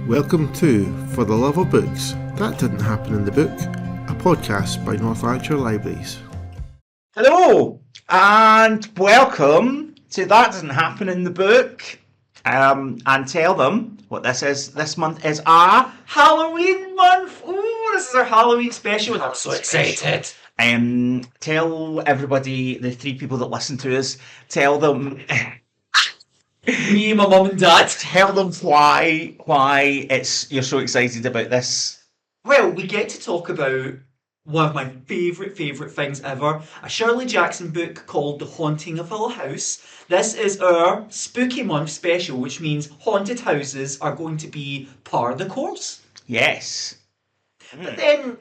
Welcome to For the Love of Books, That Didn't Happen in the Book, a podcast by Lanarkshire Libraries. Hello, and welcome to That Didn't Happen in the Book. And tell them what this is. This month is our Halloween month. Ooh, this is our Halloween special. I'm so excited. Tell everybody, the three people that listen to us, tell them... Me, my mum and dad. Tell them why you're so excited about this. Well, we get to talk about one of my favourite things ever. A Shirley Jackson book called The Haunting of Hill House. This is our Spooky Month special, which means haunted houses are going to be par the course. Yes. But then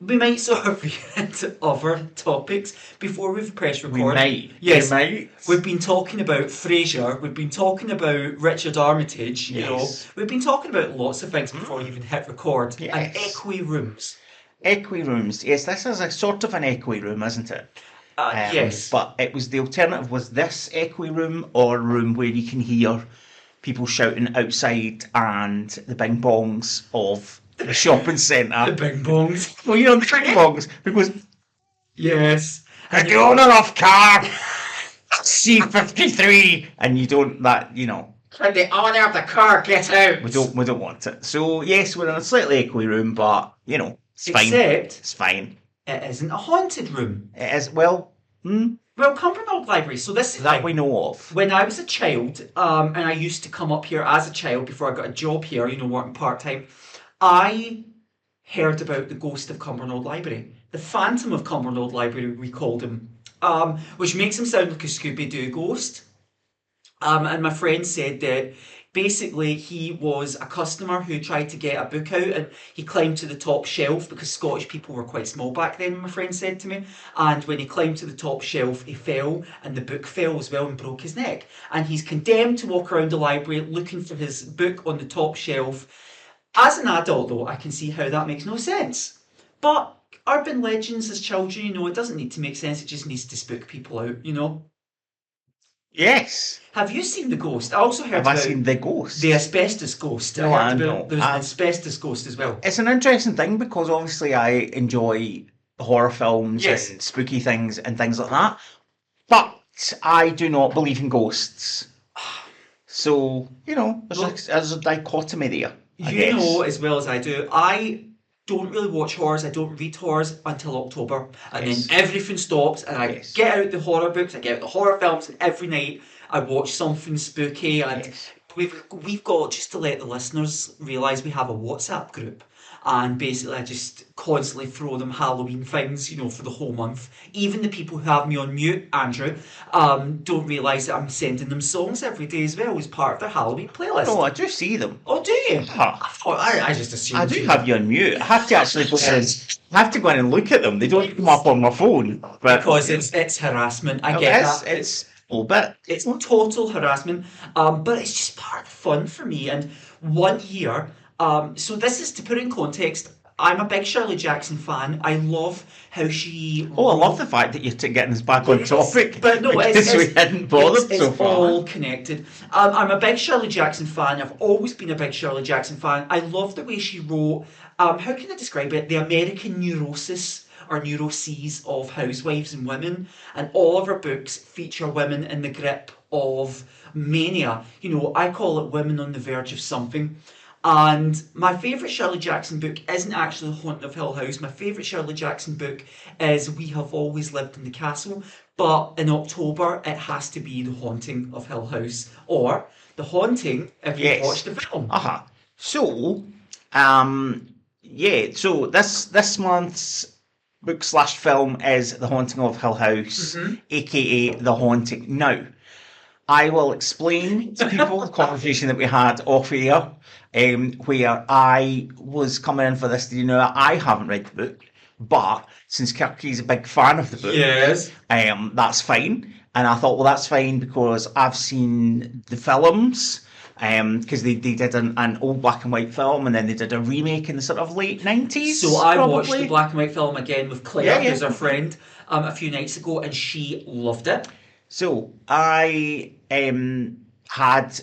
we might sort of get into other topics before we've pressed record. We might. Yes. We might. We've been talking about Frasier. We've been talking about Richard Armitage. You know, we've been talking about lots of things before we even hit record. Yes. And equi rooms. Equi rooms. Yes, this is a sort of an equi room, isn't it? Yes. But it was the alternative was this equi room or a room where you can hear people shouting outside and the bing bongs of the shopping centre. The bing bongs. Well, you know, the bing bongs. Because, Yes. the owner of car C53. And you don't, that, you know. And the owner of the car, get out. We don't want it. So, yes, we're in a slightly equi room, but, you know, it's fine. Except It's fine. it isn't a haunted room. It is, well, Well, Cumbernauld Library. So this is that we know of. When I was a child, and I used to come up here as a child before I got a job here, you know, working part-time, I heard about the ghost of Cumbernauld Library. The Phantom of Cumbernauld Library, we called him, which makes him sound like a Scooby-Doo ghost. And my friend said that basically he was a customer who tried to get a book out and he climbed to the top shelf because Scottish people were quite small back then, my friend said to me. And when he climbed to the top shelf, he fell and the book fell as well and broke his neck. And he's condemned to walk around the library looking for his book on the top shelf. As an adult, though, I can see how that makes no sense. But urban legends as children, you know, it doesn't need to make sense. It just needs to spook people out, you know. Yes. Have you seen the ghost? I also heard Have about I seen the ghost? the asbestos ghost. No, I heard I about know. there's an asbestos ghost as well. It's an interesting thing because obviously I enjoy horror films Yes. and spooky things and things like that. But I do not believe in ghosts. So, you know, there's a dichotomy there. I You guess. know as well as I do, I don't really watch horrors, I don't read horrors until October. And Yes. then everything stops and I Yes. get out the horror books, I get out the horror films, and every night I watch something spooky. And Yes. we've got, just to let the listeners realise, we have a WhatsApp group. And basically I just constantly throw them Halloween things, you know, for the whole month. Even the people who have me on mute, Andrew, don't realise that I'm sending them songs every day as well as part of their Halloween playlist. No, I do see them. Oh, do you? Huh. I just assumed I do you have you on mute. I have to actually go in. I have to go in and look at them. They don't come up on my phone. But because it's harassment. I No, get it's- that. It's a little bit. It's total harassment. But it's just part of the fun for me. And one year, so this is to put in context. I'm a big Shirley Jackson fan. I love how she. Oh, I love the fact that you're getting us back on topic. But no, because we hadn't bothered it's so far. all connected. I'm a big Shirley Jackson fan. I've always been a big Shirley Jackson fan. I love the way she wrote. How can I describe it? The American neurosis or neuroses of housewives and women, and all of her books feature women in the grip of mania. You know, I call it women on the verge of something. And my favourite Shirley Jackson book isn't actually Haunting of Hill House. My favourite Shirley Jackson book is We Have Always Lived in the Castle. But in October, it has to be The Haunting of Hill House. Or The Haunting, if you've Yes. watched the film. Uh-huh. So, so this month's book/film is The Haunting of Hill House, aka The Haunting. Now, I will explain to people the conversation that we had off air, where I was coming in for this. You know, I haven't read the book, but since Kirky's a big fan of the book, Yes. that's fine. And I thought, well, that's fine because I've seen the films, because they did an old black and white film and then they did a remake in the sort of late 90s. So I probably. watched the black and white film again with Claire, Yeah. who's our friend, a few nights ago, and she loved it. So I had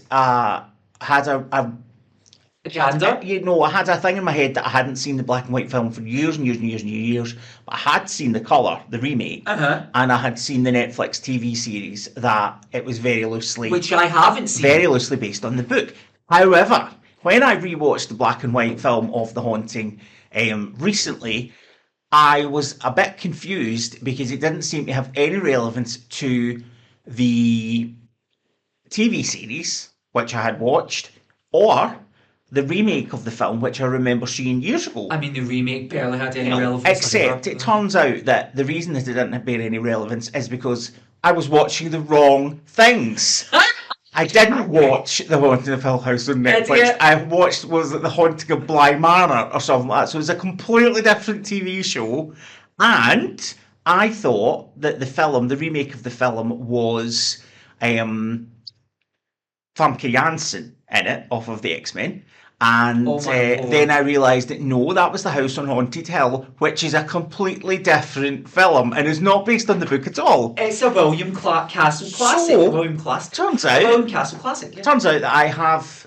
a Gander. You know, I had a thing in my head that I hadn't seen the black and white film for years and years and years and years. But I had seen the colour, the remake, and I had seen the Netflix TV series that it was very loosely, Which I haven't seen. very loosely based on the book. However, when I rewatched the black and white film of The Haunting recently, I was a bit confused because it didn't seem to have any relevance to the TV series, which I had watched, or the remake of the film, which I remember seeing years ago. I mean, the remake barely had any relevance. Except it turns out that the reason that it didn't bear any relevance is because I was watching the wrong things. I didn't watch The Haunting of Hill House on Netflix. I watched, was it The Haunting of Bly Manor or something like that. So it was a completely different TV show. And I thought that the remake of the film was Famke Janssen in it, off of the X-Men. And then I realised that no, that was The House on Haunted Hill, which is a completely different film and is not based on the book at all. It's a William Castle classic. So, William Castle classic. Yeah. Turns out that I have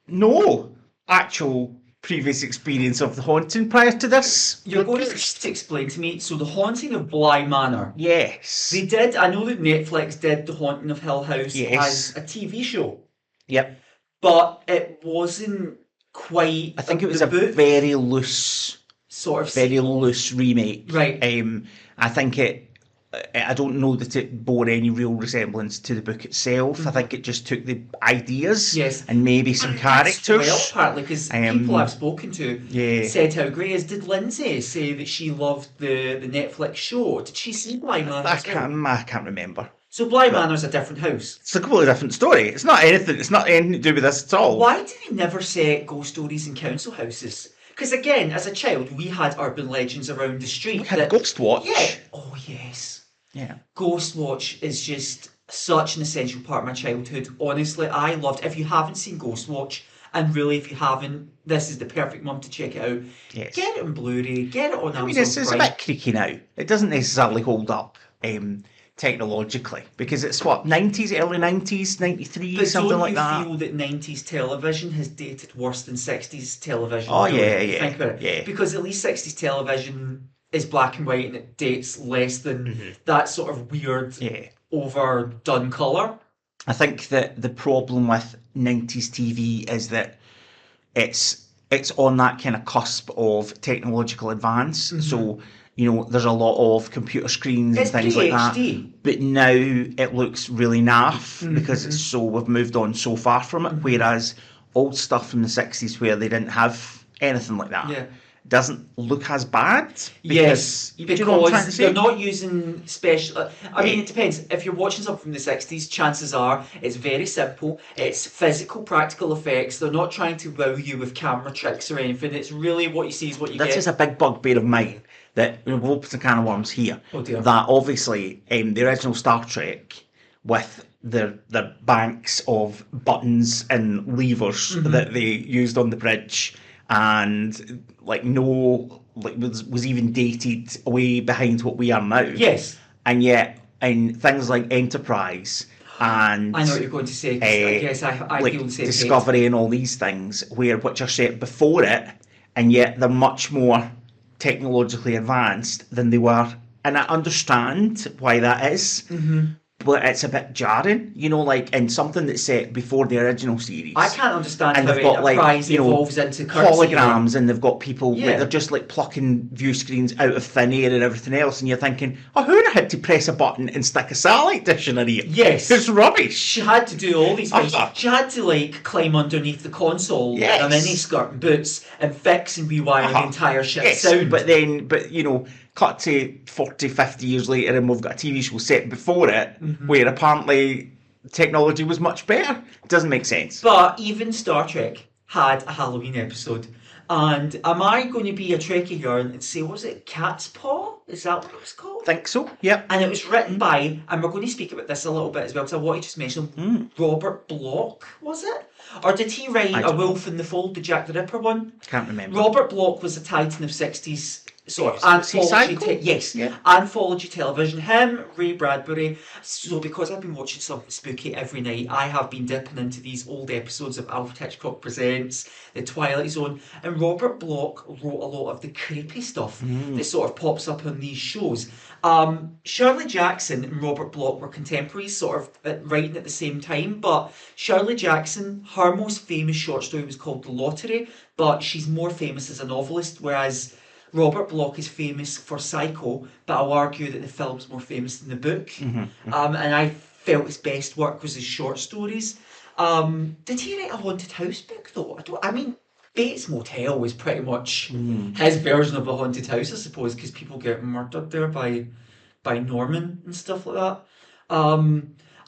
no actual previous experience of The Haunting prior to this. You're going to explain to me. So, The Haunting of Bly Manor. Yes. They did. I know that Netflix did The Haunting of Hill House as a TV show. Yep. But it wasn't quite. I think it was a very loose, very loose remake. Right. I think I don't know that it bore any real resemblance to the book itself. I think it just took the ideas and maybe some characters. Well, partly because people I've spoken to said how great it is. Did Lindsay say that she loved the Netflix show? Did she see Bly Manor? I can't remember. So Bly Manor's a different house. It's a completely different story. It's not anything to do with this at all. Why do they never say ghost stories in council houses? Because again, as a child, we had urban legends around the street. We had Ghost Watch. Yeah. Oh yes. Yeah. Ghost Watch is just such an essential part of my childhood. Honestly, I loved. If you haven't seen Ghost Watch, and really, if you haven't, this is the perfect month to check it out. Yes. Get it on Blu-ray. Get it on Amazon. I mean, it's a bit creaky now. It doesn't necessarily hold up. Technologically, because it's what, 90s, early 90s, 93, something like that. Don't you feel that 90s television has dated worse than 60s television? Oh, yeah. Think about it. Yeah. Because at least 60s television is black and white and it dates less than that sort of weird, overdone colour. I think that the problem with 90s TV is that it's on that kind of cusp of technological advance. So, there's a lot of computer screens and things like that. But now it looks really naff because we've moved on so far from it. Whereas old stuff from the 60s where they didn't have anything like that doesn't look as bad. Because you know what I'm trying to say? They're not using special. I mean, it depends. If you're watching something from the 60s, chances are it's very simple. It's physical, practical effects. They're not trying to wow you with camera tricks or anything. It's really what you see is what you get. This is a big bugbear of mine. That we've opened a can of worms here. Oh dear. That obviously the original Star Trek with the banks of buttons and levers that they used on the bridge and was even dated way behind what we are now. Yes. And yet in things like Enterprise and I know what you're going to say. Yes, I feel the same. Discovery and all these things which are set before it, and yet they're much more technologically advanced than they were, and I understand why that is, but it's a bit jarring, in something that's set before the original series. I can't understand and how they've got Enterprise evolves into holograms, and they've got people they're just plucking view screens out of thin air and everything else, and you're thinking, who would have had to press a button and stick a satellite dish in her ear? Yes, it's rubbish. She had to do all these things. She had to climb underneath the console in a miniskirt and boots and fix and rewire the entire ship's sound. But cut to 40, 50 years later and we've got a TV show set before it where apparently technology was much better. It doesn't make sense. But even Star Trek had a Halloween episode. And am I going to be a Trekkie girl and say, was it Cat's Paw? Is that what it was called? Think so, yep. And it was written by, and we're going to speak about this a little bit as well, because I want to just mention Robert Bloch, was it? Or did he write A Wolf in the Fold, the Jack the Ripper one? Can't remember. Robert Bloch was a titan of 60s sort of Was he anthology. Psycho? Yes, Yeah. anthology television. Him, Ray Bradbury. So because I've been watching something spooky every night, I have been dipping into these old episodes of Alfred Hitchcock Presents, The Twilight Zone, and Robert Bloch wrote a lot of the creepy stuff that sort of pops up on these shows. Shirley Jackson and Robert Bloch were contemporaries, sort of writing at the same time, but Shirley Jackson, her most famous short story was called The Lottery, but she's more famous as a novelist, whereas Robert Bloch is famous for Psycho, but I'll argue that the film's more famous than the book. And I felt his best work was his short stories. Did he write a haunted house book though? I mean, Bates Motel was pretty much his version of a haunted house, I suppose, because people get murdered there by Norman and stuff like that.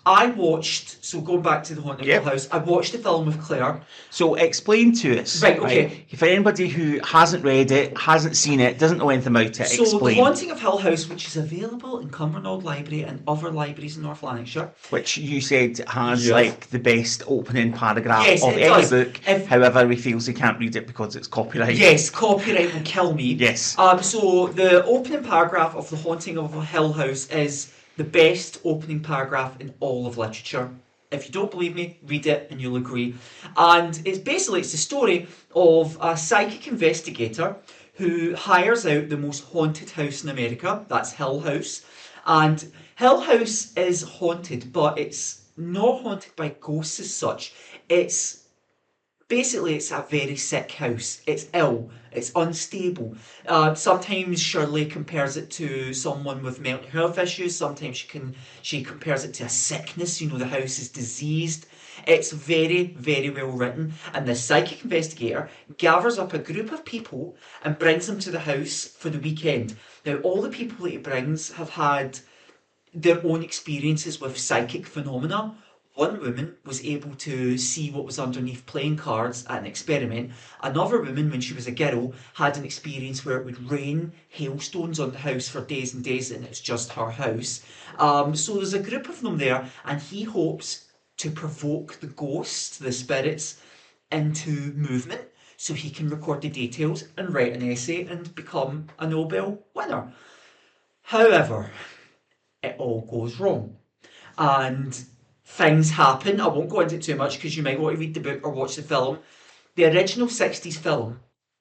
I watched, so going back to the Haunted Yep. Hill House, I watched the film with Claire. So explain to us. Right, okay. For anybody who hasn't read it, hasn't seen it, doesn't know anything about it, So explain. The Haunting of Hill House, which is available in Cumbernauld Library and other libraries in North Lanarkshire. Which you said has Yes. like the best opening paragraph Yes, of it any does. book. If- However, he feels he can't read it because it's copyright. Yes, copyright will kill me. Yes. So the opening paragraph of The Haunting of Hill House is the best opening paragraph in all of literature. If you don't believe me, read it and you'll agree. And it's the story of a psychic investigator who hires out the most haunted house in America. That's Hill House. And Hill House is haunted, but it's not haunted by ghosts as such. It's a very sick house. It's ill. It's unstable. Sometimes Shirley compares it to someone with mental health issues. Sometimes she compares it to a sickness. The house is diseased. It's very, very well written. And the psychic investigator gathers up a group of people and brings them to the house for the weekend. Now, all the people that he brings have had their own experiences with psychic phenomena. One woman was able to see what was underneath playing cards at an experiment. Another woman, when she was a girl, had an experience where it would rain hailstones on the house for days and days, and it's just her house. So there's a group of them there, and he hopes to provoke the ghosts, the spirits, into movement so he can record the details and write an essay and become a Nobel winner. However, it all goes wrong. And things happen. I won't go into it too much because you might want to read the book or watch the film. The original 60s film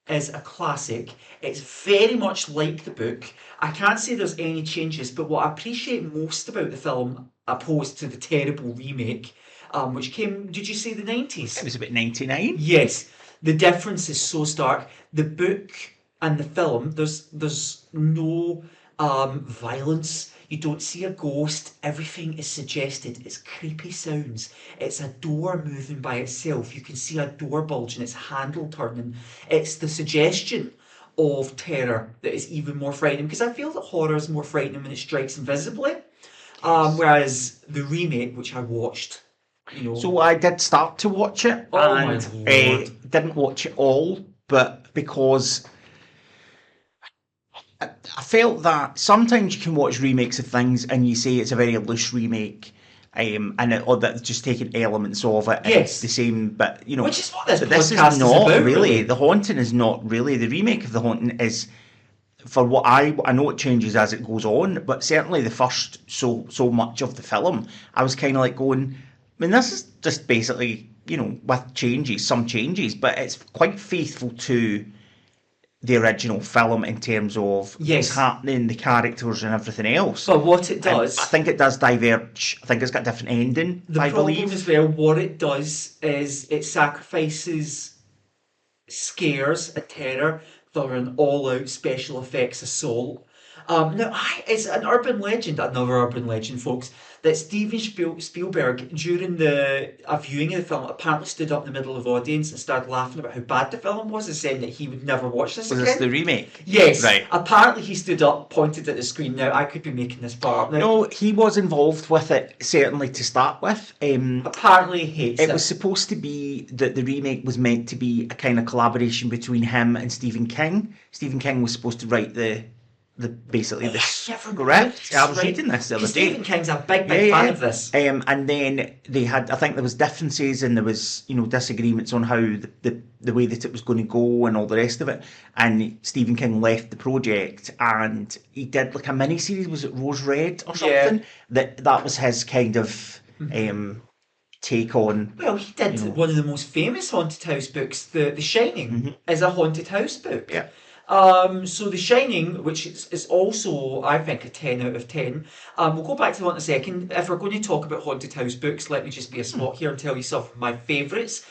is a classic. It's very much like the book. I can't say there's any changes, but what I appreciate most about the film, opposed to the terrible remake, which came, did you say the 90s? It was about 99. Yes. The difference is so stark. The book and the film, there's no violence. You don't see a ghost. Everything is suggested. It's creepy sounds. It's a door moving by itself. You can see a door bulge and its handle turning. It's the suggestion of terror that is even more frightening, because I feel that horror is more frightening when it strikes invisibly. Whereas the remake, which I watched, So I did start to watch it, Oh and my Lord. didn't watch it all, but because I felt that sometimes you can watch remakes of things and you say it's a very loose remake, or that it's just taking elements of it. And Yes. it's the same, but Which is what this this podcast is is not about, really. really. The Haunting is not really. The remake of The Haunting is, for what I know, it changes as it goes on, but certainly the first so much of the film, I was kind of like going, I mean, this is just basically, with some changes, but it's quite faithful to the original film in terms of Yes. what's happening, the characters and everything else. But what it And does, I think it does diverge. I think it's got a different ending, the I problem believe. as well, what it does is it sacrifices scares and terror for an all-out special effects assault. It's an urban legend, another urban legend, folks, that Steven Spielberg, during a viewing of the film, apparently stood up in the middle of the audience and started laughing about how bad the film was and saying that he would never watch this Was again. this the remake? Yes. Right. Apparently he stood up, pointed at the screen. Now, I could be making this part up. Now, No, he was involved with it, certainly to start with. apparently he hates It was supposed to be that the remake was meant to be a kind of collaboration between him and Stephen King. Stephen King was supposed to write the basically the Never script. I was right. reading this the other Because day. Stephen King's a big fan of this. And then they had, I think there was differences and there was, disagreements on how the way that it was going to go and all the rest of it. And Stephen King left the project and he did like a mini series. Was it Rose Red or something? That was his kind of take on. Well, he did one of the most famous haunted house books, The Shining, is a haunted house book. Yeah. So The Shining, which is also, I think, a 10 out of 10. We'll go back to that in a second. If we're going to talk about haunted house books, let me just be a spot here and tell you some of my favourites.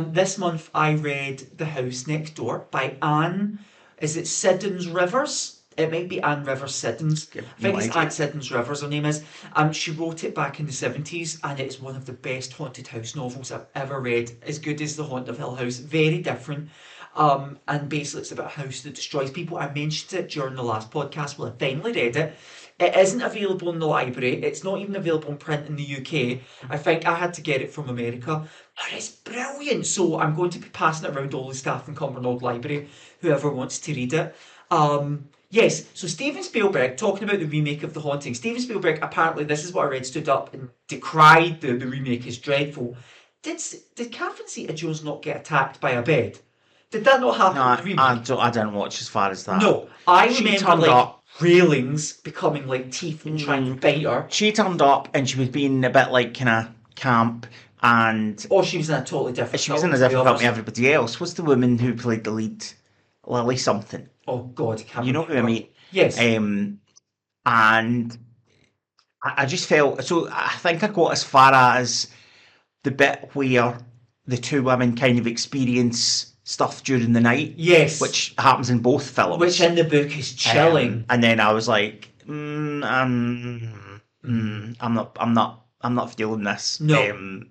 This month I read The House Next Door by Anne, is it Siddons Rivers? It might be Anne Rivers Siddons. I think it's Anne Siddons Rivers, her name is. She wrote it back in the 70s and it's one of the best haunted house novels I've ever read. As good as The Haunt of Hill House. Very different. And basically it's about a house that destroys people. I mentioned it during the last podcast. Well, I finally read it. It isn't available in the library. It's not even available in print in the UK. I think I had to get it from America. But it's brilliant. So I'm going to be passing it around all the staff in Cumbernauld Library, whoever wants to read it. Yes, so Steven Spielberg, talking about the remake of The Haunting. Steven Spielberg, apparently, this is what I read, stood up and decried the remake as dreadful. Did Catherine Zeta-Jones not get attacked by a bed? Did that not happen in the remake? I didn't watch as far as that. No, I She remember turned like up. railings becoming like teeth and trying to bite her. She turned up and she was being a bit like kind of camp and... Or she was in a totally different She was in a different film to everybody else. What's the woman who played the lead? Lily something. Oh God, You know who I mean? Yes. And I just felt, so I think I got as far as the bit where the two women kind of experience stuff during the night. Yes. Which happens in both films. Which in the book is chilling. And then I was like, I'm not feeling this. No.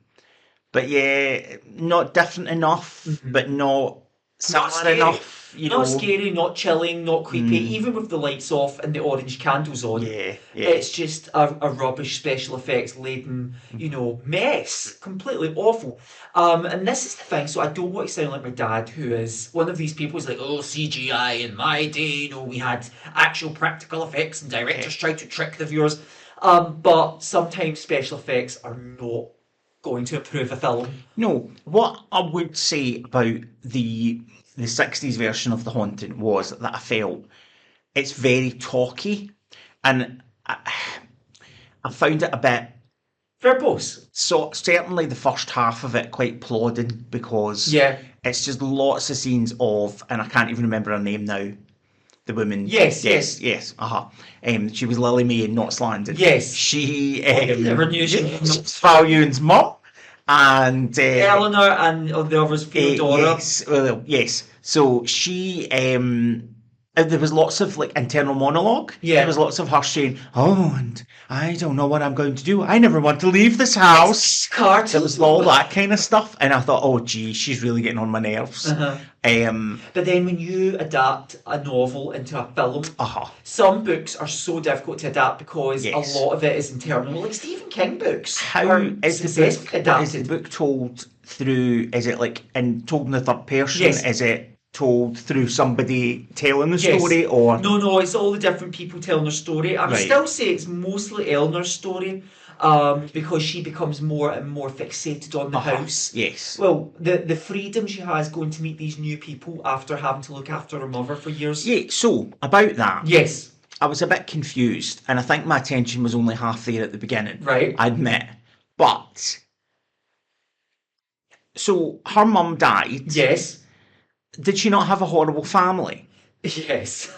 But yeah, not different enough, but not similar enough. Not scary, not chilling, not creepy. Even with the lights off and the orange candles on, it's just a rubbish special effects laden, mess. Completely awful. And this is the thing. So I don't want to sound like my dad, who is one of these people who's like, oh, CGI in my day. We had actual practical effects and directors tried to trick the viewers. But sometimes special effects are not going to improve a film. No, what I would say about the 60s version of The Haunting was that I felt it's very talky, and I found it a bit verbose. So certainly the first half of it quite plodding, because it's just lots of scenes of, and I can't even remember her name now, the woman. Yes. She was Lily Mae in Knots Landing. Yes. She never knew she was Val Ewan's mum. And Eleanor and the others, Theodora. Yes. So she, there was lots of like internal monologue. Yeah. There was lots of her saying, "Oh, and I don't know what I'm going to do. I never want to leave this house." There was all that kind of stuff, and I thought, "Oh, gee, she's really getting on my nerves." But then when you adapt a novel into a film, some books are so difficult to adapt because a lot of it is internal. Like Stephen King books. How is the book told through? Is it like told in the third person? Yes. Is it told through somebody telling the story, or no, it's all the different people telling their story. I would still say it's mostly Eleanor's story, because she becomes more and more fixated on the house. Yes. Well, the freedom she has going to meet these new people after having to look after her mother for years. Yeah. So about that. Yes. I was a bit confused, and I think my attention was only half there at the beginning. Right. I admit, but so her mum died. Yes. Did she not have a horrible family? Yes.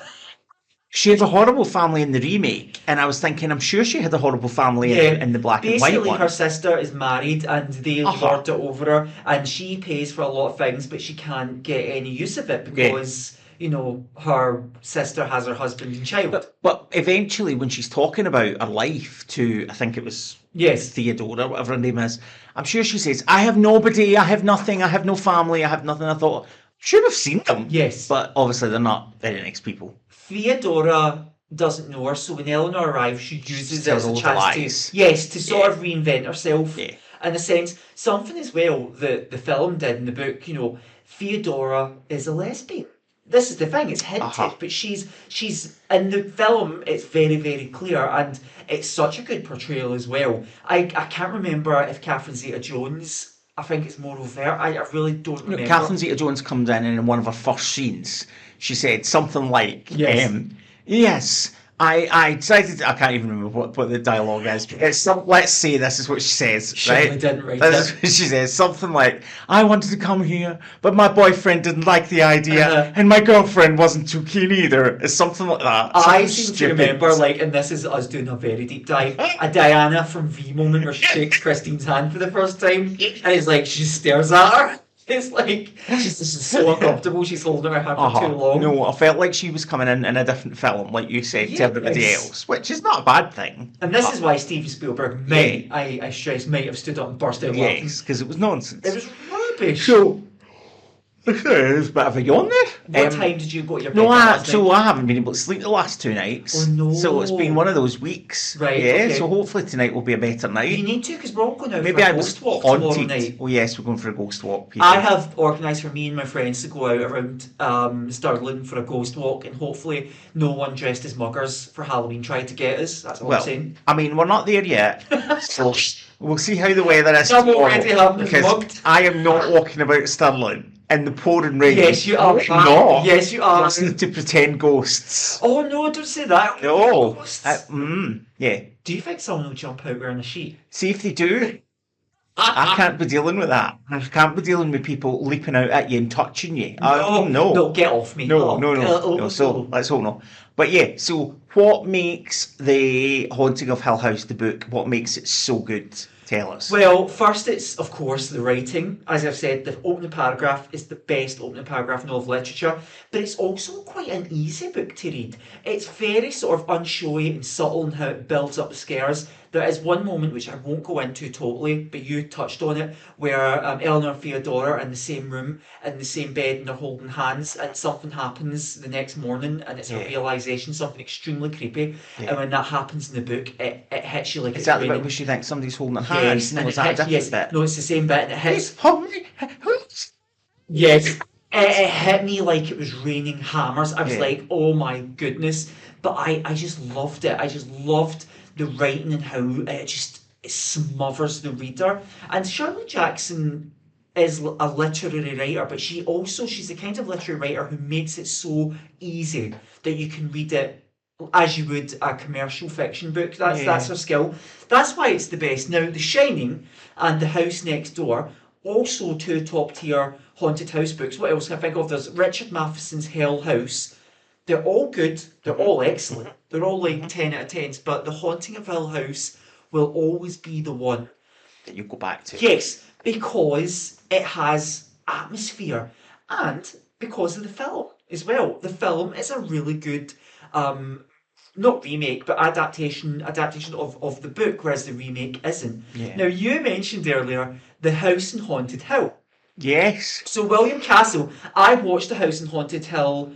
She had a horrible family in the remake, and I was thinking, I'm sure she had a horrible family in the black and white one. Basically, her sister is married, and they lord it over her, and she pays for a lot of things, but she can't get any use of it because, her sister has her husband and child. But eventually, when she's talking about her life to, I think it was Theodora, whatever her name is, I'm sure she says, I have nobody, I have nothing, I have no family, I have nothing. I thought, should have seen them. Yes. But obviously they're not very nice people. Theodora doesn't know her, so when Eleanor arrives, she uses it as a chance to sort of reinvent herself. Yeah. In a sense, something as well that the film did in the book, Theodora is a lesbian. this is the thing, it's hinted, but she's in the film, it's very, very clear, and it's such a good portrayal as well. I can't remember if Catherine Zeta-Jones, I think it's more overt. I really don't remember. Catherine Zeta-Jones comes in, and in one of her first scenes, she said something like, Yes. yes, I decided, I can't even remember what the dialogue is. It's let's say this is what she says, Surely right? didn't write This is it. what she says, something like, I wanted to come here, but my boyfriend didn't like the idea, and my girlfriend wasn't too keen either. It's something like that. I Something seem to stupid. remember, like, and this is us doing a very deep dive, a Diana from V moment where she shakes Christine's hand for the first time, and it's like she stares at her. It's like she's just so uncomfortable. She's holding her hand for too long. No, I felt like she was coming in a different film, like you said, to everybody Yes. else, which is not a bad thing. And this is why Steven Spielberg might, I stress, might have stood up and burst out laughing. Yes, because it was nonsense. It was rubbish. So, there's a bit of a yawn there. What time did you go to your bed No, last night? I haven't been able to sleep the last 2 nights. Oh, no. So it's been one of those weeks. Right, Yeah, okay. so hopefully tonight will be a better night. You need to, because we're all going out Maybe for I a was ghost walk tomorrow haunted. night. Oh yes, we're going for a ghost walk, people. I have organised for me and my friends to go out around Stirling for a ghost walk, and hopefully no one dressed as muggers for Halloween tried to get us. That's all I'm saying. I mean, we're not there yet, so we'll see how the weather is I'm tomorrow. already having Because mugged. I am not walking about Stirling in the pouring rain. Yes, you are. No. Yes, you are. Listening to pretend ghosts. Oh no, don't say that. No. Ghosts. Yeah. Do you think someone will jump out wearing a sheet? See if they do. I can't be dealing with that. I can't be dealing with people leaping out at you and touching you. No. No, get off me. No. So let's hope not. But yeah, so what makes The Haunting of Hill House, the book, what makes it so good? Tell us. Well, first it's, of course, the writing. As I've said, the opening paragraph is the best opening paragraph in all of literature, but it's also quite an easy book to read. It's very sort of unshowy and subtle in how it builds up the scares. There is one moment, which I won't go into totally, but you touched on it, where Eleanor and Theodora are in the same room, in the same bed, and they're holding hands, and something happens the next morning, and it's a realisation, something extremely creepy. And when that happens in the book, it hits you like Is it's that the raining. bit where she thinks somebody's holding her hands? Yes, No, and is it that a hits, different yes, bit? no, it's the same bit, and it hits. Yes. Yes, it hit me like it was raining hammers. I was like, oh my goodness. But I just loved it. I just loved the writing and how it smothers the reader. And Shirley Jackson is a literary writer, but she's the kind of literary writer who makes it so easy that you can read it as you would a commercial fiction book. That's her skill. That's why it's the best. Now, The Shining and The House Next Door, also two top tier haunted house books. What else can I think of? There's Richard Matheson's Hell House. They're all good. They're all excellent. They're all like 10 out of 10s. But The Haunting of Hill House will always be the one that you go back to. Yes, because it has atmosphere and because of the film as well. The film is a really good, not remake, but adaptation of the book, whereas the remake isn't. Yeah. Now, you mentioned earlier The House in Haunted Hill. Yes. So William Castle, I watched The House in Haunted Hill.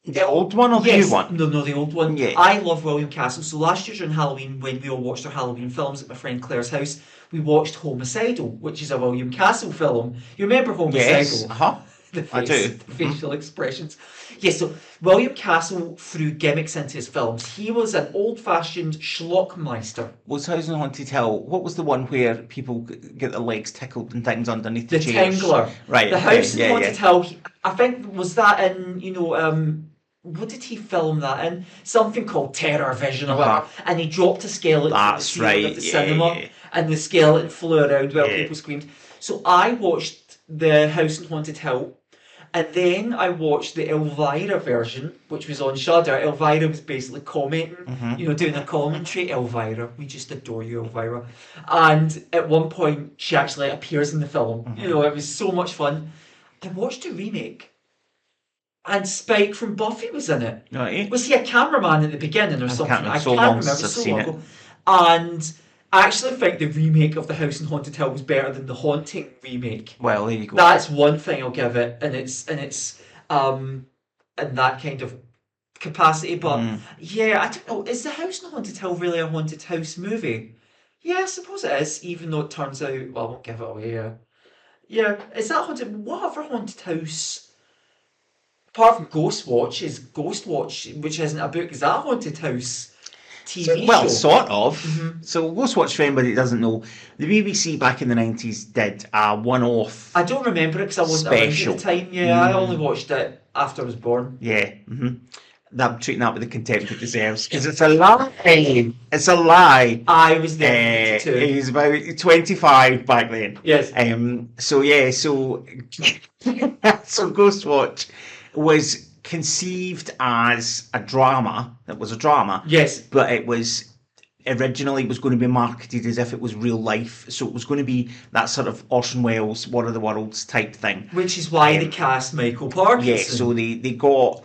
The old one or the new one? No, the old one. Yeah. I love William Castle. So last year during Halloween, when we all watched our Halloween films at my friend Claire's house, we watched Homicidal, which is a William Castle film. You remember Homicidal? Yes. I do. The facial expressions. Yes, so William Castle threw gimmicks into his films. He was an old-fashioned schlockmeister. Was House in Haunted Hill, what was the one where people get their legs tickled and things underneath The the chairs? Tingler. Right. The House in Haunted yeah. Hill, I think, was that in, what did he film that in? Something called Terror Vision or whatever. And he dropped a skeleton That's from the ceiling right, of the yeah, cinema, yeah. and the skeleton flew around while Yeah. people screamed. So I watched The House in Haunted Hill, and then I watched the Elvira version, which was on Shudder. Elvira was basically commenting, doing a commentary. Elvira, we just adore you, Elvira. And at one point, she actually appears in the film. It was so much fun. I watched the remake. And Spike from Buffy was in it. Right. Was he a cameraman at the beginning or something? remember. I So can't long remember. since I've So seen long it. ago. And I actually think the remake of The House in Haunted Hill was better than the Haunting remake. Well, there you go. That's one thing I'll give it, and it's in that kind of capacity. But yeah, I don't know. Is The House in Haunted Hill really a haunted house movie? Yeah, I suppose it is. Even though it turns out, well, I won't give it away. Yeah, is that haunted? What other haunted house apart from Ghostwatch, which isn't a book, is that a haunted house TV Well, show? sort of. So Ghostwatch, for anybody that doesn't know, the BBC back in the 90s did a one-off. I don't remember it because I wasn't around Special. at the time. Yeah, I only watched it after I was born. Yeah. I'm treating that with the contempt it deserves, because it's a lie. It's a lie. I was there too. He was about 25 back then. Yes. So Ghostwatch was conceived as a drama. It was a drama. Yes. But it was originally going to be marketed as if it was real life. So it was going to be that sort of Orson Welles War of the Worlds type thing. Which is why they cast Michael Parkinson. Yeah, so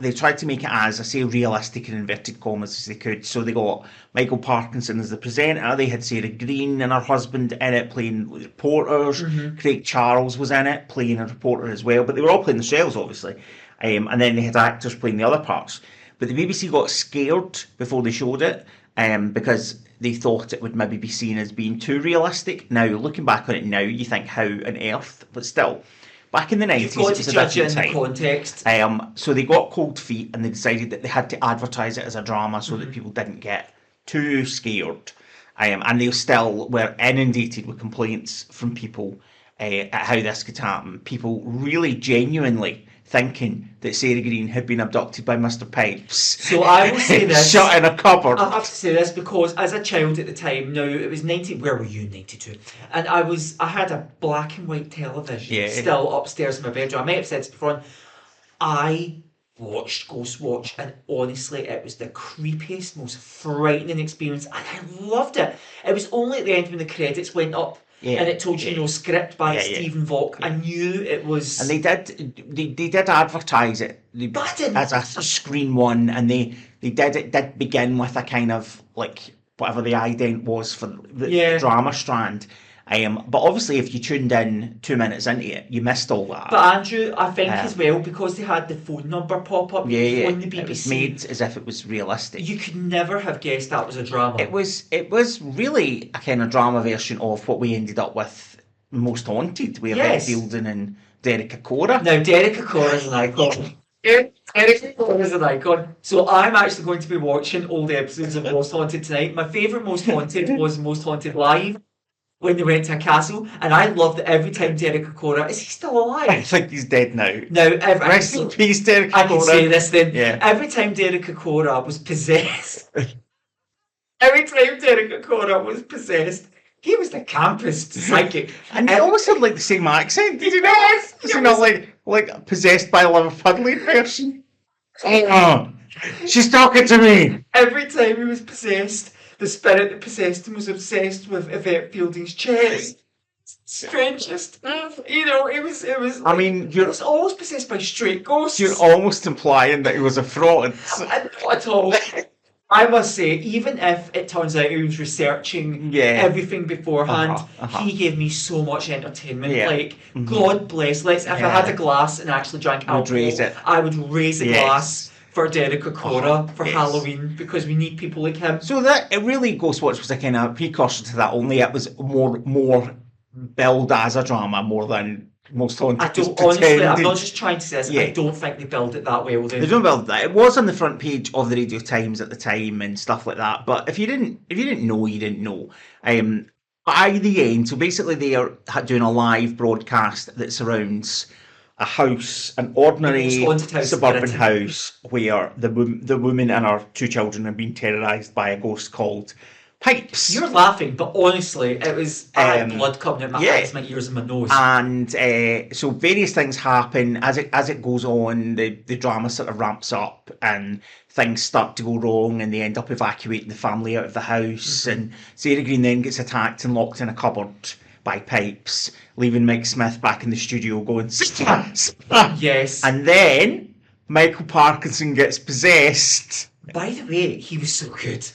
they tried to make it as, I say, realistic in inverted commas as they could. So they got Michael Parkinson as the presenter. They had Sarah Greene and her husband in it playing reporters. Craig Charles was in it playing a reporter as well. But they were all playing themselves, obviously. And then they had actors playing the other parts. But the BBC got scared before they showed it because they thought it would maybe be seen as being too realistic. Now, looking back on it now, you think, how on earth? But still, back in the 90s, You've got it was to a judge it different in time. the context. So they got cold feet and they decided that they had to advertise it as a drama so that people didn't get too scared. And they still were inundated with complaints from people at how this could happen. People really genuinely thinking that Sarah Greene had been abducted by Mr. Pipes. So I will say this. Shut in a cupboard. I have to say this because as a child at the time, now it was 90, where were you, 92? And I had a black and white television still upstairs in my bedroom. I might have said this before. I watched Ghostwatch and honestly it was the creepiest, most frightening experience and I loved it. It was only at the end when the credits went up and it told you, script by Stephen Volk. I knew it was... And they did advertise it as a screen one, and it did begin with a kind of, like, whatever the ident was for the drama strand. But obviously, if you tuned in 2 minutes into it, you missed all that. But Andrew, I think as well, because they had the phone number pop up on the BBC, it was made as if it was realistic. You could never have guessed that was a drama. It was really a kind of drama version of what we ended up with Most Haunted, with Ed Fielding and Derek Acora. Now, Derek Acora is an icon. Derek Acora is an icon. So I'm actually going to be watching all the episodes of Most Haunted tonight. My favourite Most Haunted was Most Haunted Live, when they went to a castle, and I loved that every time Derek Acora... Is he still alive? I think he's dead now. Rest in peace, Derek Acora. I can say this then. Yeah. Every time Derek Acora was possessed... every time Derek Acora was possessed, he was the campest psychic. And he always had like the same accent, did he not? Yes! Was he not like possessed by a Liverpudlian person? Oh, she's talking to me! Every time he was possessed, the spirit that possessed him was obsessed with Yvette Fielding's chest. Strangest. It was. I mean, he was always possessed by straight ghosts. You're almost implying that he was a fraud. Not at all. I must say, even if it turns out he was researching everything beforehand, he gave me so much entertainment. Like, God bless. If I had a glass and actually drank alcohol, I would raise a glass for Derek Acora for Halloween, because we need people like him. So that it really, Ghostwatch was a kind of precursor to that, only it was more billed as a drama more than Most Haunted. Honestly, I'm not just trying to say this, I don't think they build it that well. They don't build that. It was on the front page of the Radio Times at the time and stuff like that, but if you didn't know, you didn't know. By the end, so basically they are doing a live broadcast that surrounds a house, an ordinary suburban house, where the woman and her 2 children are being terrorised by a ghost called Pipes. You're laughing, but honestly, it was blood coming out my eyes, my ears, and my nose. And so various things happen as it goes on. The drama sort of ramps up, and things start to go wrong, and they end up evacuating the family out of the house. And Sarah Greene then gets attacked and locked in a cupboard by Pipes, leaving Mike Smith back in the studio going, yes. And then Michael Parkinson gets possessed. By the way, he was so good.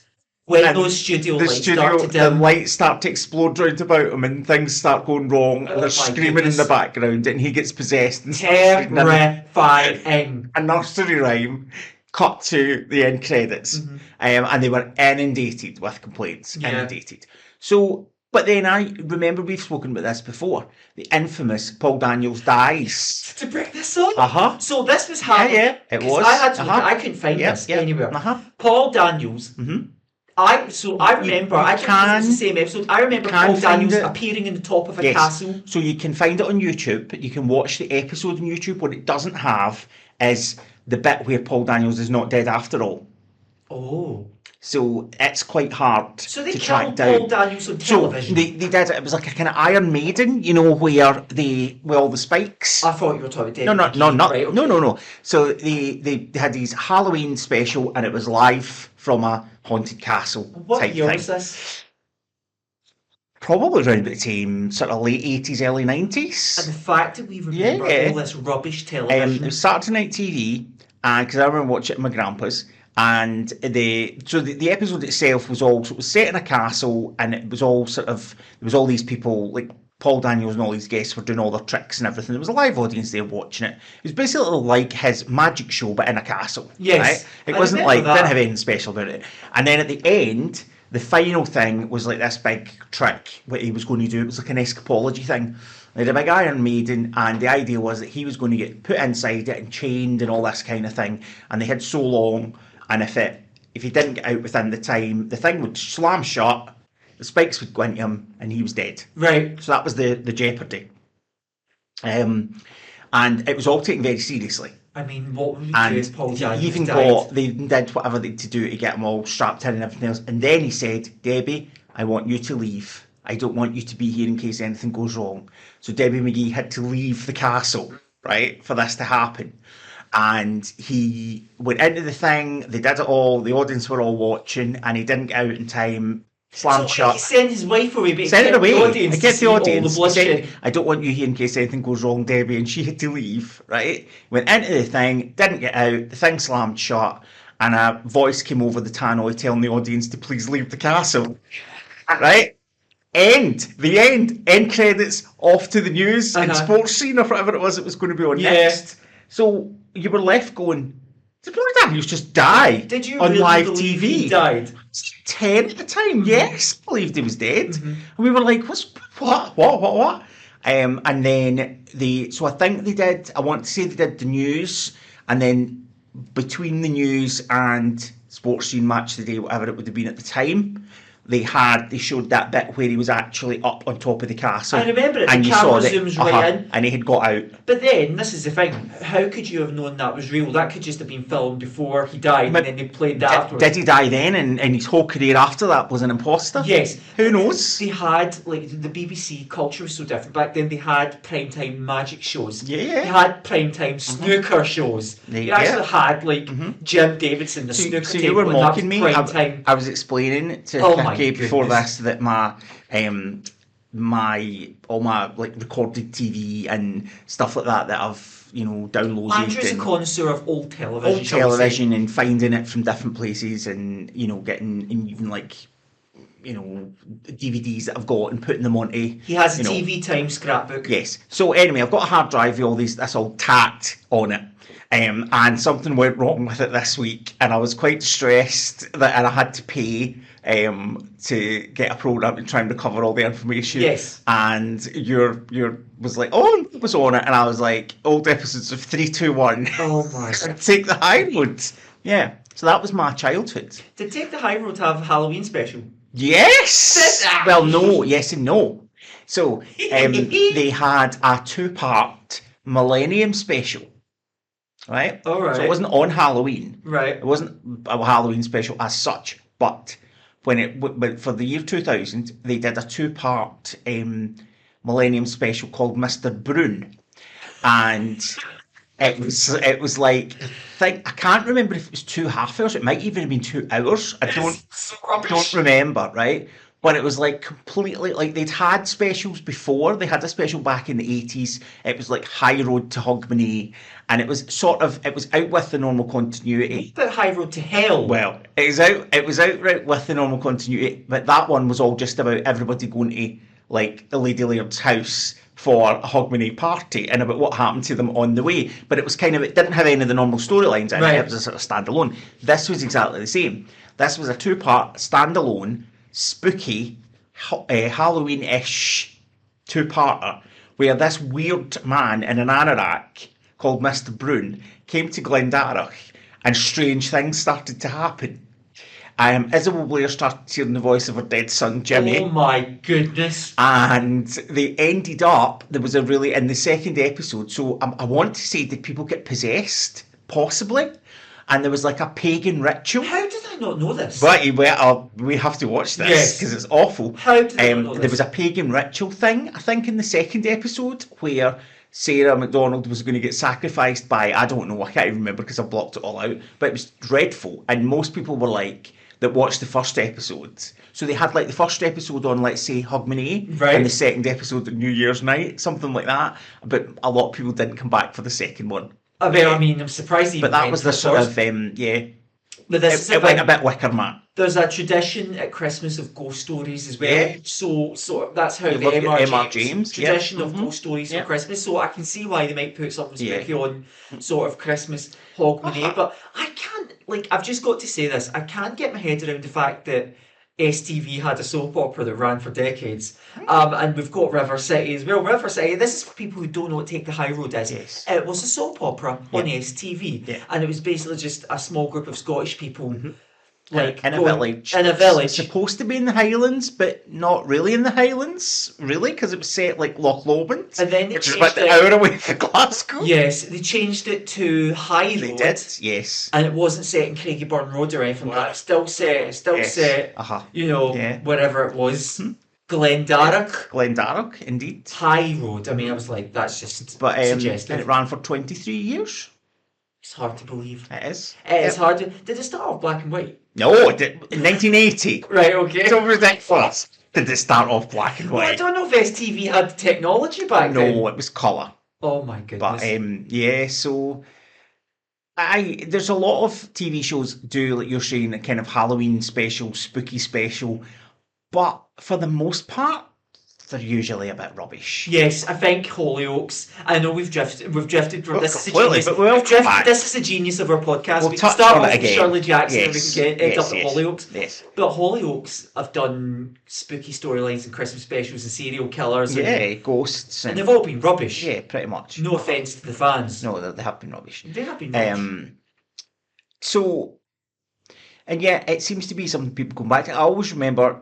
When those the lights start to explode round about him and things start going wrong, and they're screaming in the background, and he gets possessed. And terrifying. A nursery rhyme cut to the end credits. And they were inundated with complaints. Inundated. So But then I remember we've spoken about this before. The infamous Paul Daniels dies. To bring this up. Uh-huh. So this was happening. Yeah, it 'cause was. I had to look. Uh-huh. I couldn't find Yeah, this yeah. anywhere. Uh-huh. Paul Daniels. Mhm. I remember. I don't know if it's the same episode. I remember can Paul find Daniels it. appearing in the top of a Yes. castle. So you can find it on YouTube. You can watch the episode on YouTube. What it doesn't have is the bit where Paul Daniels is not dead after all. Oh. So it's quite hard So they to track killed down. Paul Daniels on So television. they did it. It was like a kind of Iron Maiden, you know, where with all the spikes. I thought you were talking No, about right, okay. no. So they had these Halloween special, and it was live from a haunted castle What type year thing. was this? Probably around about the time, sort of late 80s, early 90s. And the fact that we remember Yeah. all this rubbish It television. was Saturday Night TV, and because I remember watching it at my grandpa's, and the episode itself was all, so it was set in a castle, and it was all sort of, there was all these people like Paul Daniels and all these guests were doing all their tricks and everything. There was a live audience there watching it. It was basically like his magic show, but in a castle. Yes, right? It I wasn't remember like, that. didn't have anything special about it. And then at the end, the final thing was like this big trick, what he was going to do. It was like an escapology thing. They had a big Iron Maiden, and the idea was that he was going to get put inside it and chained and all this kind of thing. And they had so long, and if he didn't get out within the time, the thing would slam shut, the spikes would go into him, and he was dead. Right. So that was the jeopardy. And it was all taken very seriously. I mean, what would you do if Paul And Daniels he even died? they did whatever they to do to get him all strapped in and everything else. And then he said, Debbie, I want you to leave. I don't want you to be here in case anything goes wrong. So Debbie McGee had to leave the castle, right, for this to happen. And he went into the thing, they did it all, the audience were all watching, and he didn't get out in time, slammed So shut. he sent his wife away, but he Sent it kept away. the audience I to get see the all audience. the bloodshed. He said, I don't want you here in case anything goes wrong, Debbie. And she had to leave, right? Went into the thing, didn't get out, the thing slammed shut, and a voice came over the tannoy telling the audience to please leave the castle. Right? The end credits, off to the news and sports scene or whatever it was going to be on next. So you were left going, did Paul Daniels just die? Did you on really live believe TV? he died? 10 at the time, yes, I believed he was dead. And we were like, what? And then so I think they did, I want to say they did the news, and then between the news and Sports Scene Match of the Day, whatever it would have been at the time, they showed that bit where he was actually up on top of the castle. I remember it, and the you camera saw that, zooms right in. and he had got out. But then, this is the thing, how could you have known that was real? That could just have been filmed before he died, But and then they played that afterwards. Did he die then, and his whole career after that was an imposter? Yes. Who knows? They had, like, the BBC culture was so different. Back then, they had primetime magic shows. Yeah. They had primetime snooker shows. They actually had, like, Jim Davidson, the snooker So table, you were and that was mocking me. primetime. I was explaining to Oh my Kiki before goodness. this that my all my like recorded TV and stuff like that I've downloaded. Andrew's a and connoisseur of old television. old shall we say. television and finding it from different places, and getting and even like DVDs that I've got and putting them onto. He has a TV time scrapbook. Yes. So anyway, I've got a hard drive with all this all tacked on it. And something went wrong with it this week, and I was quite distressed and I had to pay to get a program and try and recover all the information. Yes. And your was like, oh, it was on it, and I was like, old episodes of 321. Oh my god. Take the high road. Yeah. So that was my childhood. Did Take the High Road have a Halloween special? Yes. Well, no. Yes and no. So they had a 2-part Millennium special. Right? All right. So it wasn't on Halloween. Right. It wasn't a Halloween special as such, but but for the year 2000, they did a 2-part Millennium special called Mr. Brune, and it was like I can't remember if it was 2 half hours. It might even have been 2 hours. I don't remember, right? But it was like completely like they'd had specials before. They had a special back in the 80s. It was like High Road to Hogmanay, and it was out with the normal continuity. What about High Road to Hell? Well, it was out right with the normal continuity, but that one was all just about everybody going to like the Lady Laird's house for a Hogmanay party and about what happened to them on the way. But it didn't have any of the normal storylines in it. It was a sort of standalone. This was exactly the same. This was a 2-part standalone, spooky Halloween-ish two-parter where this weird man in an anorak called Mr. Brune came to Glendarroch and strange things started to happen. Isabel Blair started hearing the voice of her dead son Jimmy. Oh my goodness. And they ended up, there was a really, in the second episode, so I want to say, did people get possessed? Possibly. And there was like a pagan ritual. How did I not know this? Right, we have to watch this because it's awful. How did I not know this? There was a pagan ritual thing, I think, in the second episode where Sarah McDonald was going to get sacrificed by, I don't know, I can't even remember because I blocked it all out, but it was dreadful. And most people were like, that watched the first episode. So they had like the first episode on, let's say, Hogmanay, right, and the second episode on New Year's night, something like that. But a lot of people didn't come back for the second one. I mean, I'm surprised. But that was the sort of yeah. But this it went a bit Wicker Man. There's a tradition at Christmas of ghost stories as well. Yeah. So that's how You the look at M.R. James tradition yeah. of ghost stories yeah. for Christmas. So I can see why they might put something spooky on sort of Christmas Hogmanay. But I can't, like, I've just got to say this. I can't get my head around the fact that STV had a soap opera that ran for decades. And we've got River City as well. River City, this is for people who don't know what Take the High Road is. Yes. It was a soap opera on STV. Yeah. And it was basically just a small group of Scottish people like in a village. In a village. It's supposed to be in the Highlands, but not really in the Highlands, really, because it was set like Loch Lomond, and then which is about an hour away from Glasgow. Yes, they changed it to High Road. They did, yes. And it wasn't set in Craigieburn Road or anything like that. It's still set, you know, wherever it was. Glendarroch. Glendarroch, indeed. High Road. I mean, I was like, that's just suggestive. And it ran for 23 years. It's hard to believe. It is. It's hard to... Did it start off black and white? No, it did. In 1980. Right, okay. It's so ridiculous. Did it start off black and white? Well, I don't know if STV had the technology back then. No, it was colour. Oh my goodness. But, yeah, so... There's a lot of TV shows do, like you're saying, a kind of Halloween special, spooky special. But for the most part, they're usually a bit rubbish. Yes, I think Hollyoaks. I know we've drifted from this. Completely, but we'll this is the genius of our podcast. We'll we touch start on off it with again. Shirley Jackson and Yes, we can end up at yes. Hollyoaks. Yes. But Hollyoaks have done spooky storylines and Christmas specials and serial killers. Yeah, ghosts. And they've all been rubbish. Yeah, pretty much. No offence to the fans. No, they have been rubbish. They have been rubbish. So, and yeah, it seems to be something people come back to. I always remember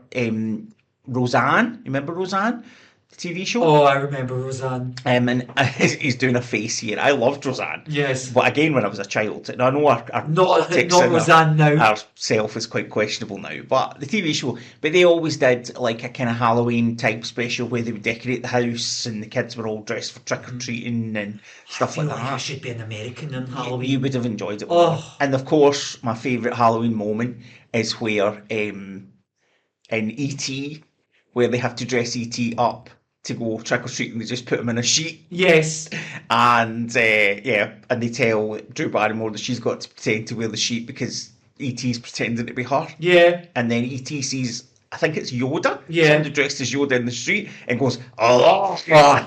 Roseanne. You remember Roseanne? The TV show? Oh, I remember Roseanne. And he's doing a face here. I loved Roseanne. Yes. But again, when I was a child. And I know our not Roseanne now. Ourself is quite questionable now. But the TV show, but they always did like a kind of Halloween type special where they would decorate the house and the kids were all dressed for trick-or-treating and stuff like that. I should be an American on Halloween. You would have enjoyed it more. Oh. And of course, my favourite Halloween moment is where in E.T., where they have to dress E.T. up to go trick-or-treating, they just put him in a sheet. Yes. And, and they tell Drew Barrymore that she's got to pretend to wear the sheet because E.T.'s pretending to be her. Yeah. And then E.T. sees, I think it's Yoda. Yeah. Somebody dressed as Yoda in the street and goes, oh, God.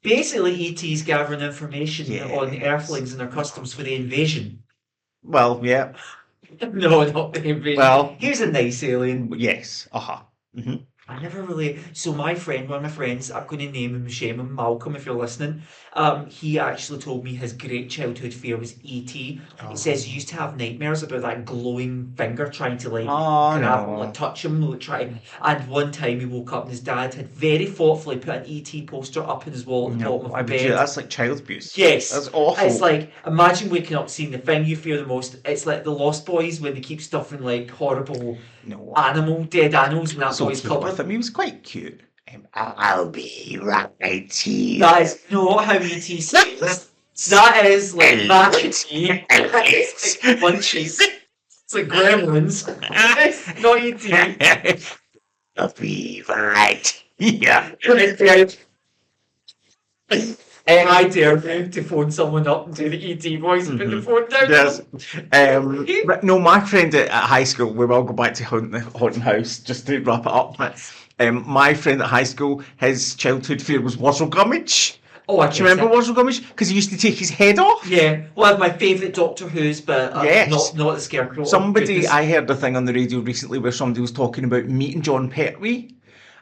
Basically, E.T.'s gathering information on Earthlings and their customs for the invasion. Well, yeah. No, not the invasion. Well, he was a nice alien. Yes. Mm-hmm. I never really... So one of my friends, I'm going to name him, shame him, Malcolm, if you're listening, he actually told me his great childhood fear was E.T. He says he used to have nightmares about that glowing finger trying to grab him, like touch him, and one time he woke up and his dad had very thoughtfully put an E.T. poster up in his wall at the bottom of the bed. That's like child abuse. Yes. That's awful. It's like, imagine waking up seeing the thing you fear the most. It's like the Lost Boys when they keep stuffing like horrible dead animals in that boy's cupboard. He was quite cute. I'll be right here. That is not how E.T. says. That is like E.T. It's like munchies. It's like gremlins. Not E.T. I'll be right here. I dare you to phone someone up and do the E.T. voice and put the phone down. Yes. But no, my friend at high school, we will go back to Haunting House just to wrap it up. My friend at high school, his childhood fear was Wuzzle Gummidge. Oh, I Do you remember it. Wurzel Gummidge? Because he used to take his head off. Yeah, one of my favourite Doctor Who's, but Yes. not the Scarecrow. Somebody, Oh, I heard a thing on the radio recently where somebody was talking about meeting John Pertwee,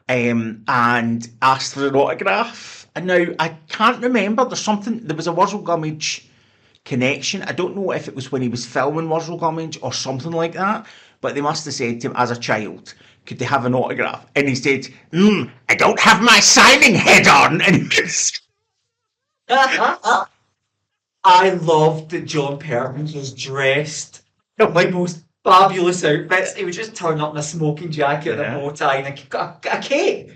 and asked for an autograph. And now I can't remember. There was a Wurzel Gummidge connection. I don't know if it was when he was filming Wurzel Gummidge or something like that, but they must have said to him as a child, could they have an autograph? And he said, I don't have my signing head on. And I loved that John Perkins was dressed in the most fabulous outfits. He would just turn up in a smoking jacket and a bow tie and a cape.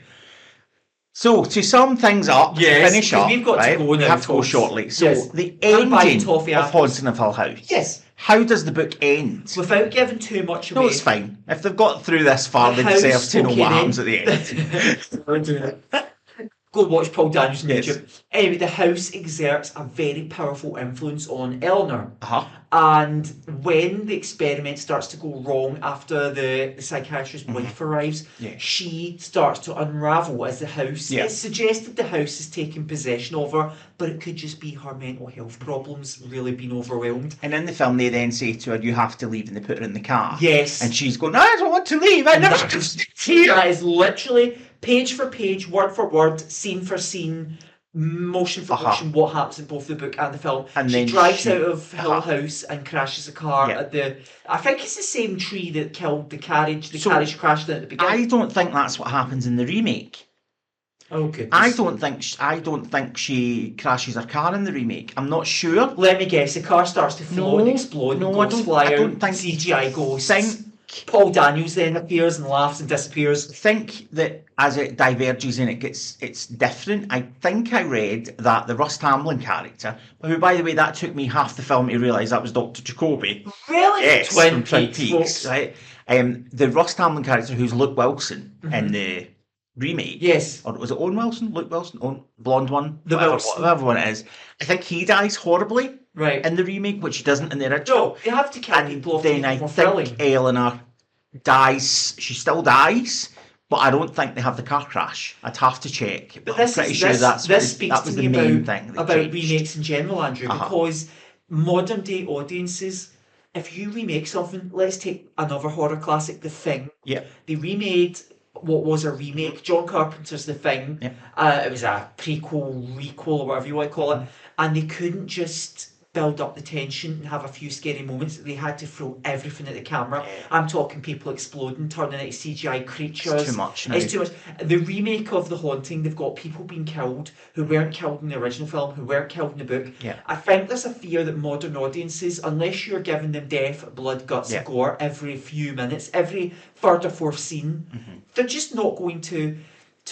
So, to sum things up, finish up, we've got to go now, we have to go folks. shortly. So, Yes. the I'll buy you ending toffee of afterwards. Haunting of Hill House. Yes. How does the book end? Without giving too much away. No, it's fine. If they've got through this far, The they deserve house to know what spoken happens in. at the end. Go watch Paul Daniels on Yes. YouTube. Anyway, the house exerts a very powerful influence on Eleanor. Uh-huh. And when the experiment starts to go wrong after the psychiatrist's wife arrives, Yeah. she starts to unravel as the house. Yeah. It's suggested the house is taking possession of her, but it could just be her mental health problems really being overwhelmed. And in the film, they then say to her, you have to leave, and they put her in the car. Yes. And she's going, I don't want to leave. I never That- stay here. That is literally page for page, word for word, scene for scene, motion for motion, what happens in both the book and the film. And she then drives she- out of Hill House and crashes a car Yeah. at the... I think it's the same tree that killed the carriage. The So, carriage crashed in at the beginning. I don't think that's what happens in the remake. Oh, goodness. I don't think she crashes her car in the remake. I'm not sure. Let me guess, the car starts to float and explode, no, ghosts I fly don't out, think CGI ghosts. Think Paul Daniels then appears and laughs and disappears. think that as it diverges and it's different. I think I read that the Russ Tamblyn character, who by the way that took me half the film to realise that was Dr. Jacoby. Really? Yes, Twin from Twin Peaks, Peaks, folks. right? The Russ Tamblyn character, who's Luke Wilson in the remake. Yes. Or was it Owen Wilson? Luke Wilson? Blonde one? The Wilson. Whatever one it is. I think he dies horribly Right. in the remake, which he doesn't in the original. No, they have to kill And people off to then make I it more think thrilling. Eleanor dies. She still dies, but I don't think they have the car crash. I'd have to check. But I'm pretty sure this speaks that to was me the main thing they about changed. remakes in general, Andrew, Uh-huh. because modern day audiences, if you remake something, let's take another horror classic, The Thing. Yeah. They remade what was a remake, John Carpenter's The Thing. Yeah. It was a prequel, requel, or whatever you want to call it, and they couldn't just build up the tension and have a few scary moments. They had to throw everything at the camera. I'm talking people exploding, turning into CGI creatures. It's too much now. It's too much. The remake of The Haunting, they've got people being killed who weren't killed in the original film, who weren't killed in the book. Yeah. I think there's a fear that modern audiences, unless you're giving them death, blood, guts, and gore every few minutes, every third or fourth scene, they're just not going to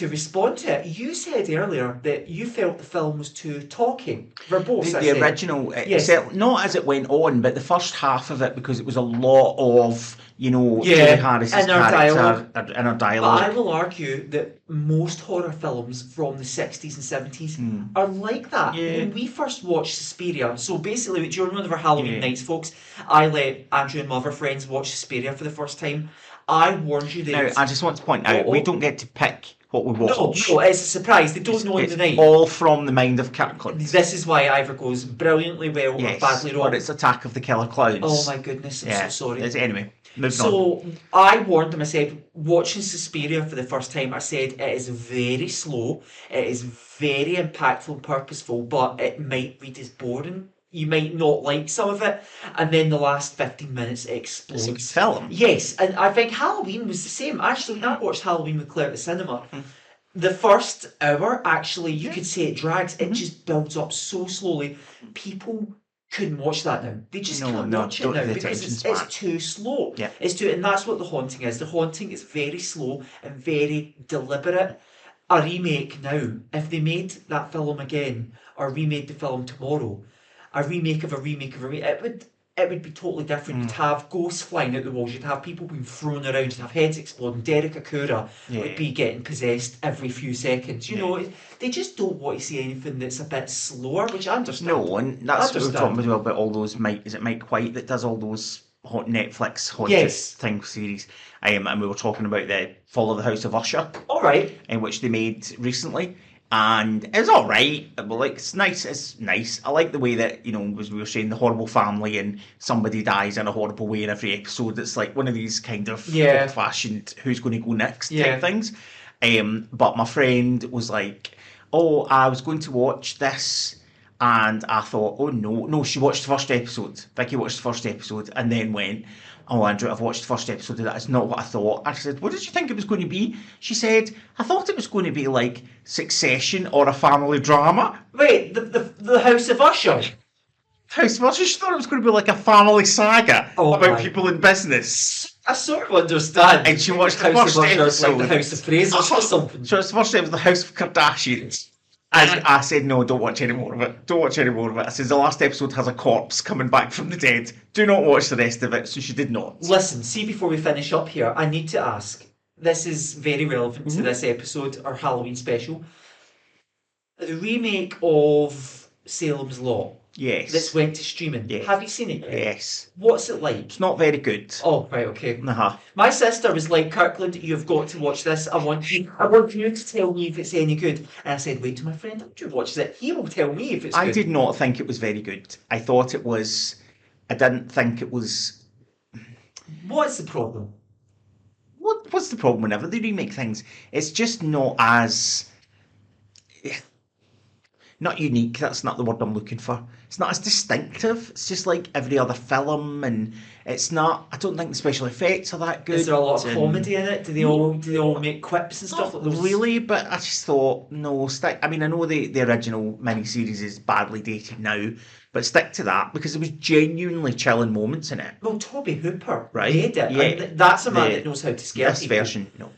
respond to it. You said earlier that you felt the film was too talking, verbose. The original, Yes. not as it went on, but the first half of it, because it was a lot of, Julie Yeah, Harris's inner character, dialogue. inner But dialogue. I will argue that most horror films from the 60s and 70s are like that. Yeah. When we first watched Suspiria, so basically during one of our Halloween Yeah. nights, folks, I let Andrew and my other friends watch Suspiria for the first time. I warned you Now, that... I just want to point out, we don't get to pick what we watch. No, it's a surprise. They don't know in the It's night. all from the mind of Kirkland. This is why either goes brilliantly well or badly wrong. Or it's Attack of the Killer Clowns. Oh my goodness, I'm so sorry. Anyway, moving on. So I warned them, I said, watching Suspiria for the first time, I said it is very slow, it is very impactful and purposeful, but it might read as boring. You might not like some of it, and then the last 15 minutes it explodes. It's a film. Yes, and I think Halloween was the same. Actually, when I watched Halloween with Claire at the cinema, the first hour, actually, you could say it drags. It just builds up so slowly. People couldn't watch that now. They just can't watch it don't now have the because attention it's span. too slow. Yeah. It's too, and that's what The Haunting is. The Haunting is very slow and very deliberate. A remake now, if they made that film again, or remade the film tomorrow, a remake of a remake of a remake, it would be totally different. You'd have ghosts flying out the walls, you'd have people being thrown around, you'd have heads exploding. Derek Akura would be getting possessed every few seconds. You know, they just don't want to see anything that's a bit slower, which I understand. No, and that's what we're talking about all those is it Mike White that does all those Netflix haunted thing series. And we were talking about the Fall of the House of Usher. All right. Which they made recently. And it was all right. But like, it's nice. It's nice. I like the way that, as we were saying, the horrible family and somebody dies in a horrible way in every episode. It's like one of these kind of Yeah. old-fashioned "who's going to go next" Yeah. type things. But my friend was like, "Oh, I was going to watch this." And I thought, oh no, she watched the first episode. Vicky watched the first episode and then went, oh, Andrew, I've watched the first episode of that. It's not what I thought. I said, what did you think it was going to be? She said, I thought it was going to be like Succession or a family drama. Wait, the House of Usher? House of Usher, she thought it was going to be like a family saga about my. people in business. I sort of understand. And she watched the House first of Usher, episode. like the House of Fraser or something. So it's the first episode of the House of Kardashians. And I said, no, don't watch any more of it. Don't watch any more of it. I said, the last episode has a corpse coming back from the dead. Do not watch the rest of it. So she did not. Listen, see, before we finish up here, I need to ask. This is very relevant to this episode, our Halloween special. The remake of Salem's Lot. Yes. This went to streaming. Yes. Have you seen it yet? Yes. What's it like? It's not very good. Oh, right, okay. Uh-huh. My sister was like, Kirkland, you've got to watch this. I want you to tell me if it's any good. And I said, wait till my friend Andrew watches it. He will tell me if it's good. I did not think it was very good. I thought it was... I didn't think it was... What's the problem? What's the problem whenever they remake things? It's just not as... Not unique, that's not the word I'm looking for. It's not as distinctive. It's just like every other film, and it's not... I don't think the special effects are that good. Is there a lot of comedy in it? Do they all make quips and stuff like those? Really, but I just thought, no, stick... I mean, I know the original miniseries is badly dated now, but stick to that, because there was genuinely chilling moments in it. Well, Toby Hooper Right, made it. yeah. And that's a man that knows how to scare This people. version, no.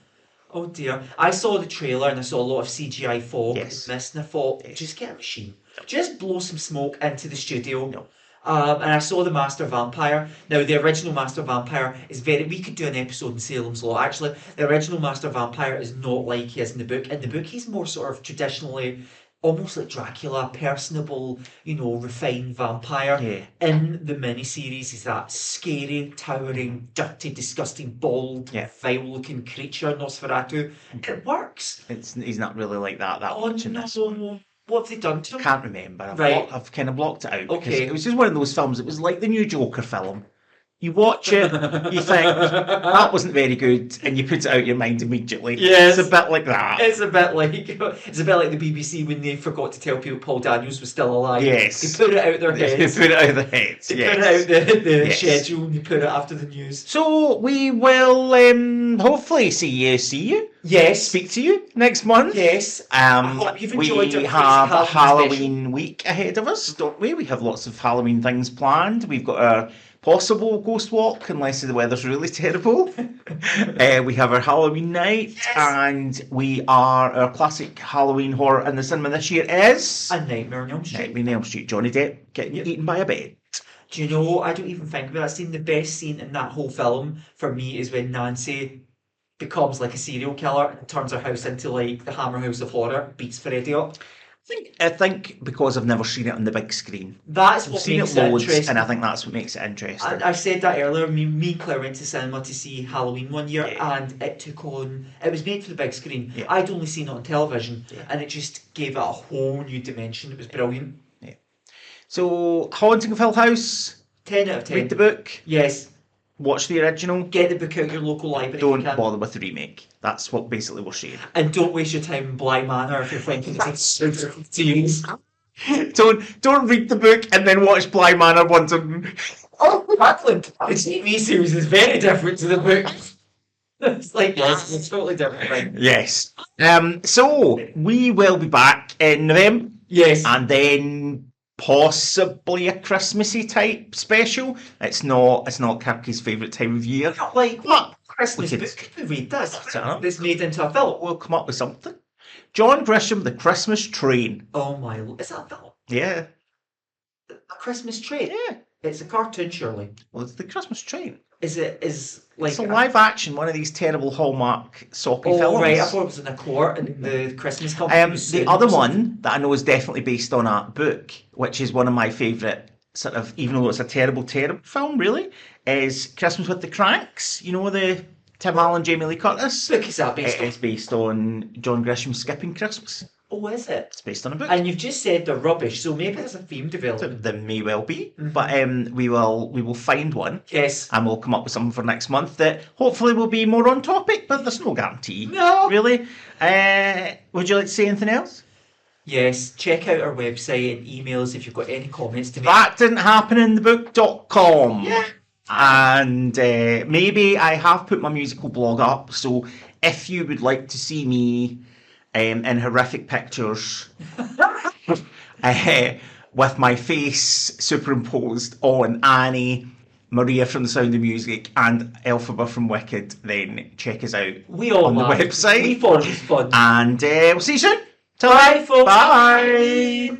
Oh dear. I saw the trailer and I saw a lot of CGI fog Yes. and mist, and I thought, Yes. just get a machine. Just blow some smoke into the studio. No. And I saw the Master Vampire. Now, the original Master Vampire is very... We could do an episode in Salem's Lot, actually. The original Master Vampire is not like he is in the book. In the book, he's more sort of traditionally... almost like Dracula, personable, refined vampire. Yeah. In the miniseries, he's that scary, towering, dirty, disgusting, bald, vile-looking creature, Nosferatu. It works. He's not really like that much in this. No. What have they done to him? Can't remember. I've kind of blocked it out. Okay. Because it was just one of those films. It was like the new Joker film. You watch it, you think that wasn't very good, and you put it out of your mind immediately. Yes. It's a bit like that. It's a bit like the BBC when they forgot to tell people Paul Daniels was still alive. Yes. They put it out their heads. They put it out of their heads. They yes. put it out the Yes. schedule and they put it after the news. So we will hopefully see you. Yes. Speak to you next month. Yes. I hope you've enjoyed we our have a crazy Halloween week ahead of us, don't we? We have lots of Halloween things planned. We've got our possible ghost walk, unless the weather's really terrible. We have our Halloween night, and our classic Halloween horror in the cinema this year is A Nightmare on Elm Street. Nightmare on Elm Street. Johnny Depp getting eaten by a bed. Do you know, I don't even think about it. The best scene in that whole film for me is when Nancy becomes like a serial killer and turns her house into like the Hammer House of Horror, beats Freddy up. I think because I've never seen it on the big screen. That's I've what seen makes it it loads, interesting. and I think that's what makes it interesting. I said that earlier. Me and Claire went to cinema to see Halloween one year, Yeah. and it took on. It was made for the big screen. Yeah. I'd only seen it on television, Yeah. and it just gave it a whole new dimension. It was brilliant. So, Haunting of Hill House, 10 out of 10. read the book, Yes. watch the original, Get the book out your local library. if don't you can. bother with the remake. That's what basically we're saying. And don't waste your time in Bly Manor if you're thinking it's series. Don't read the book and then watch Bly Manor once. Oh, Kirkland! The TV series is very different to the book. It's like, yes, it's a totally different thing. Yes. So we will be back in November, Yes. and then possibly a Christmassy type special. It's not Kirky's favourite time of year. Like, what Christmas We could- book could we read this? I don't know. That's made into a film. We'll come up with something. John Grisham, The Christmas Train. Oh my, is that a film? Yeah. A Christmas train? Yeah. It's a cartoon, surely. Well, it's The Christmas Train. Is like It's a live action, one of these terrible Hallmark soppy Oh films. right, I thought it was in a court and the Christmas company. was The suing other or something. one that I know is definitely based on a book, which is one of my favourite sort of, even though it's a terrible film, really, is Christmas with the Cranks. You know, the Tim Allen, Jamie Lee Curtis. book is that based on? It's based on John Grisham's Skipping Christmas. Oh, is it? It's based on a book. And you've just said they're rubbish, so maybe there's a theme developing. There may well be, but we will find one. Yes. And we'll come up with something for next month that hopefully will be more on topic, but there's no guarantee. No. Really. Would you like to say anything else? Yes, check out our website and emails if you've got any comments to make. That didn't happen in the book.com. Yeah. And maybe I have put my musical blog up, so if you would like to see me in horrific pictures with my face superimposed on Annie, Maria from The Sound of Music, and Elphaba from Wicked, then check us out We all on the laugh. website. We thought it was fun. And we'll see you soon. Till Bye, then. folks. Bye.